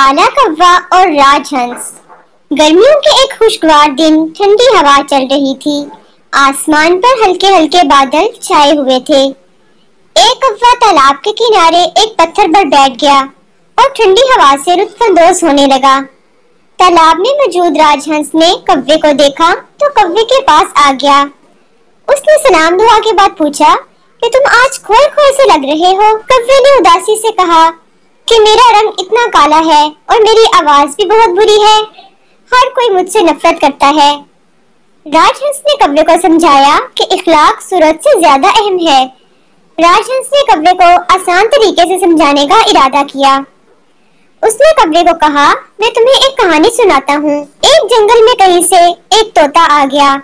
काला कौवा और राजहंस। गर्मियों के एक खुशगवार दिन ठंडी हवा चल रही थी। आसमान पर हल्के हल्के बादल छाए हुए थे। एक कौवा तालाब के किनारे एक पत्थर पर बैठ गया और ठंडी हवा से लुत्फानंदोज होने लगा। तालाब में मौजूद राजहंस ने कौवे को देखा तो कौवे के पास आ गया। उसने सलाम दुआ के बाद पूछा कि तुम आज खोए खोए से लग रहे हो। कौवे ने उदासी से कहा कि मेरा रंग इतना काला है और मेरी आवाज भी बहुत बुरी है। हर कोई मुझसे नफरत करता है। राजहंस ने कौवे को समझाया कि इखलाक सूरत से ज्यादा अहम है। राजहंस ने कौवे को आसान तरीके से समझाने का इरादा किया। उसने कौवे को कहा, मैं तुम्हें एक कहानी सुनाता हूँ। एक जंगल में कहीं से एक तोता आ गया।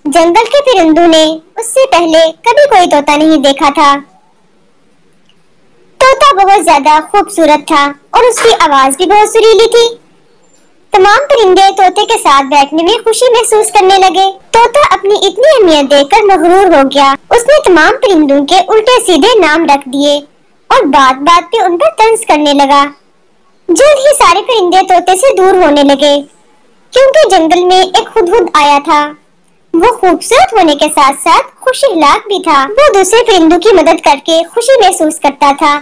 जंगल के परिंदों ने उससे पहले कभी कोई तोता नहीं देखा था। तोता बहुत ज्यादा खूबसूरत था और उसकी आवाज भी बहुत सुरीली थी। तमाम परिंदे तोते के साथ बैठने में खुशी महसूस करने लगे। तोता अपनी इतनी अहमियत देखकर मगरूर हो गया। उसने तमाम परिंदों के उल्टे सीधे नाम रख दिए और बात बात पे उन पर तंज करने लगा। जल्द ही सारे परिंदे तोते से दूर होने लगे, क्योंकि जंगल में एक हुदहुद आया था। वो खूबसूरत होने के साथ साथ खुशहाल भी था। वो दूसरे परिंदों की मदद करके खुशी महसूस करता था।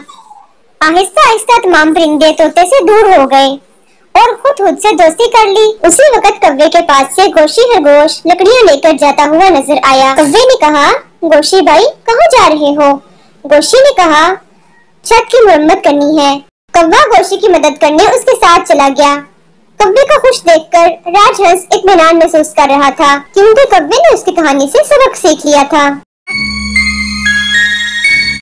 आहिस्ता आहिस्ता तमाम परिंदे तोते से दूर हो गए और खुद से दोस्ती कर ली। उसी वक्त कौवे के पास से गोशी खरगोश लकड़ियां लेकर जाता हुआ नजर आया। कौवे ने कहा, गोशी भाई कहाँ जा रहे हो? गोशी ने कहा, छत की मरम्मत करनी है। कौवा गोशी की मदद करने उसके साथ चला गया। कौवे को खुश देखकर राजहंस इत्मीनान महसूस कर रहा था, क्योंकि कौवे ने उसकी कहानी से सबक सीख लिया था।